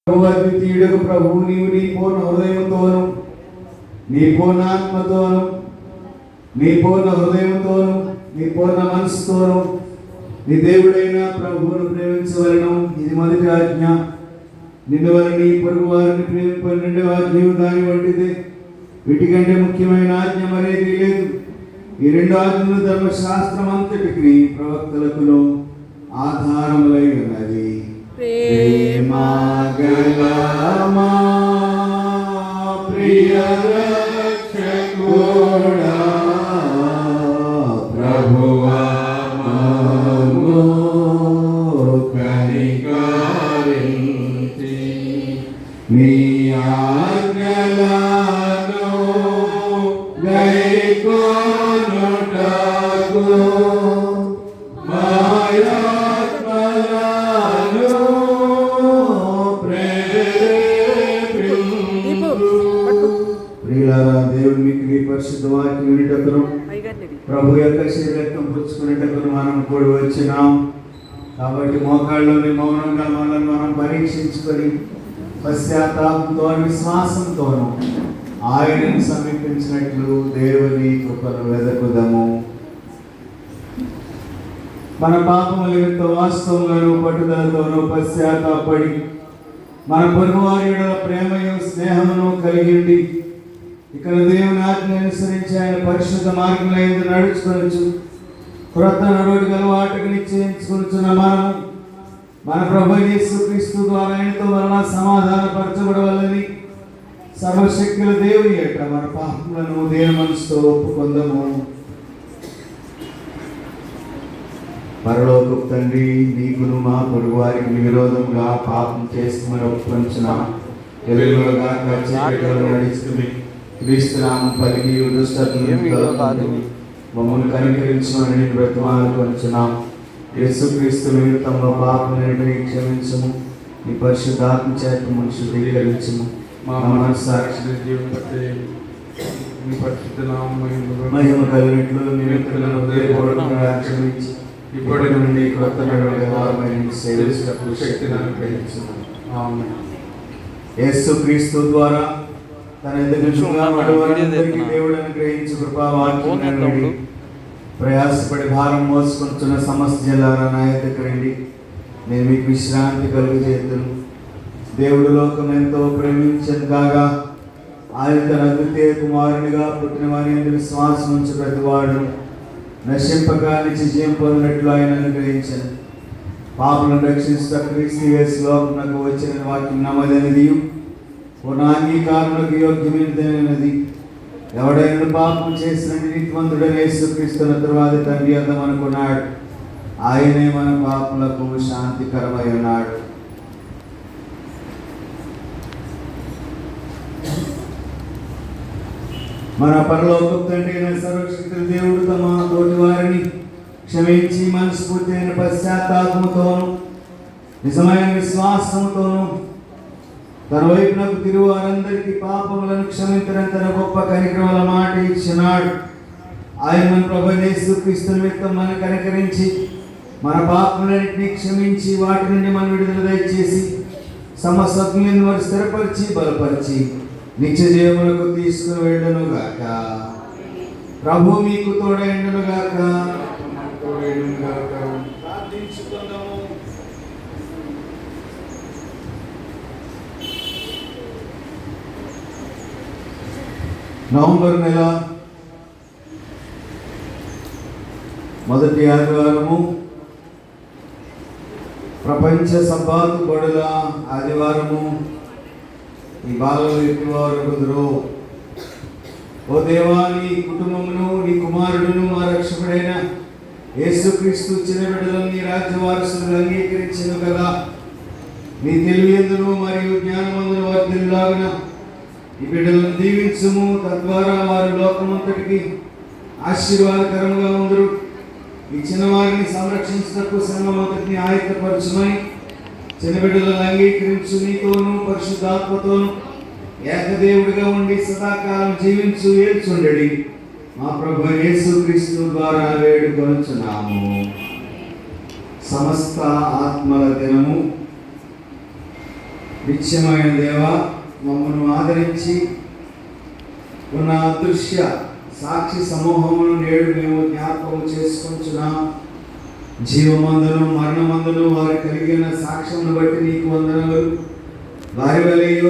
అద్వితీయుడకు ప్రభువు నీవు నీ పూర్ణ హృదయంతోను నీ పూర్ణ ఆత్మతోను నీ పూర్ణ హృదయంతోను నీ పూర్ణ మనసుతోను నీ దేవుడైన ప్రభువును ప్రేమించవలను. ఇది మొదటి ఆజ్ఞ. నిన్ను వారిని పొరుగు వారిని ప్రేమింపని రెండవ ఆజ్ఞయు దాని వంటిదే. వీటికంటే ముఖ్యమైన ఆజ్ఞ మరేది లేదు. ఈ రెండు ఆజ్ఞలు ధర్మశాస్త్రం అంతటికి ప్రవక్తలకును ఆధారములై ఉన్నది. ప్రేమగలమా ప్రియ రక్షకుడా ప్రభువా మమ్ము కనికరించి నీ ఆజ్ఞలను గైకొనుటకు దేవుడు మీకు ఈ పరిశుద్ధ వాక్యం వినేటప్పుడు ప్రభు యొక్క శరీరం పుచ్చుకునేటప్పుడు మనం కూడి వచ్చినాం. కాబట్టి మోకాళ్ళలోని మౌనంగా మనల్ని మనం పరీక్షించుకొని పశ్చాత్తాపంతో విశ్వాసంతోనూ ఆయనను సమీపించినట్లు దేవుని కృపను వెదకుదము. మన పాపముల నిమిత్త వాస్తవంగాను పట్టుదలతోనూ పశ్చాత్తాపడి మన పొరుగువారి ప్రేమయు స్నేహమును కలిగి ఇక్కడ దేవుని ఆజ్ఞ అనుసరించి ఆయన పరిశుద్ధ మార్గంలో యందు నడుచుకొనొచ్చు క్రొత్త నడవడికి అలవాటుకు నిశ్చయించుకొనుచున్న మనము మన ప్రభువు యేసుక్రీస్తు ద్వారా ఆయనతో వలన సమాధానపరచబడవలని సర్వశక్తుల దేవుని యొక్క మన పాపములను దేవుని మనసుతో ఒప్పుకొందము. పరలోకపు తండ్రి, నీకును మా పొరుగు వారికి విరోధంగా పాపం చేస్తున్న ఒప్పుకొంచున్న వెలుగులుగా చీకటిలో నడుచుకుని క్రీస్తునామం పలికి దుష్టతను మమ్మల్ని కనికరించమని బ్రతిమాలుకొంచున్నాం. యేసుక్రీస్తు నిమిత్తంలో పాపములను క్షమించము. నీ పరిశుద్ధాత్మ చేత మనుషు శుద్ధీకరించము. మా మనస్సాక్షి మహిమ కలిగినట్లు నిమిత్తులను క్షమించి ఇప్పటి నుండి కొత్త సేవించటకు శక్తిని అనుగ్రహించుము. ఆమేన్. యేసుక్రీస్తు ద్వారా తన దేవుడు అనుగ్రహించి కృపావాక్యం ప్రయాసపడి భారం మోసుకుంటున్న సమస్త జిల్లాల నాయకుడికి రండి, నేను మీకు విశ్రాంతి కలుగజేతును. దేవుడు లోకం ఎంతో ప్రేమించను కాగా ఆయన తన అద్వితీయ కుమారునిగా పుట్టిన వారి విశ్వాసం ఉంచి ప్రతివాడు నశింపక నిత్య జీవం పొందినట్లు ఆయన అనుగ్రహించను. పాపులను రక్షించుట క్రీస్తు యేసు లోకమునకు వచ్చిన వాక్యం నమ్మదనిది పూర్ణ అంగీకారములకు యోగ్యమైనది. ఎవడైనా పాపం చేసిన నీతిమంతుడైన యేసుక్రీస్తున్న తరువాత తండ్రి అర్థం అనుకున్నాడు. ఆయనే మన పాపములకు శాంతికరమై ఉన్నాడు. మన పరలోకపు తండ్రి అయిన సర్వశక్తుల దేవుడు తమ తోటి వారిని క్షమించి మనస్ఫూర్తైన పశ్చాత్తాపముతోను నిజమైన విశ్వాసముతోను తన వైపునకు తిరుగు వారందరికీ పాపములను క్షమించడం తన గొప్ప కనికరముల మాట ఇచ్చినాడు. ఆయన మన ప్రభువైన యేసుక్రీస్తు నిమిత్తం మనం కనికరించి మన పాపములన్నింటినీ క్షమించి వాటి నుండి మనం విడుదల దయచేసి సమస్తత్వం వారు స్థిరపరిచి బలపరిచి నిత్య జీవములకు తీసుకుని వెళ్ళను గాక. ప్రభు మీకు తోడైండును గాక. ప్రార్థించుకుందాము. నవంబర్ నెల మొదటి ఆదివారము ప్రపంచ సబ్బాతు బడుల ఆదివారము. ఈ బాలలు ఎక్కువారు కుదురు. ఓ దేవా, నీ కుటుంబమును నీ కుమారుడును మా రక్షకుడైన యేసుక్రీస్తు చిన్న బిడ్డలను నీ రాజ్య వారసులు అంగీకరించను కదా. నీ తెలివియందును మరియు జ్ఞానమందును వర్ధిల్లాగున ఈ బిడ్డలను దీవించుము. తద్వారా వారు లోకమంతటికి ఆశీర్వాదకరంగా ఉందరు. ఈ చిన్నవారిని సంరక్షించుటకు సంఘమంతటిని ఆయత్తపరచుమని చిన్న బిడ్డలను అంగీకరించు. నీతోనూ పరిశుద్ధాత్మతోనూ ఏకదేవుడిగా ఉండి సదాకాలం జీవించు ఏల్చుండడి మా ప్రభువైన యేసుక్రీస్తు ద్వారా వేడుకొనుచున్నాము. సమస్త ఆత్మల దినము నిత్యమైన దేవా, మమ్మల్ని ఆదరించి ఉన్న అదృశ్య సాక్షి సమూహమును నేడు మేము జ్ఞాపకం చేసుకుంటున్నాం. జీవమందును మరణమందును వారు కలిగిన సాక్ష్యమును బట్టి నీకు వందనములు. వారి వలె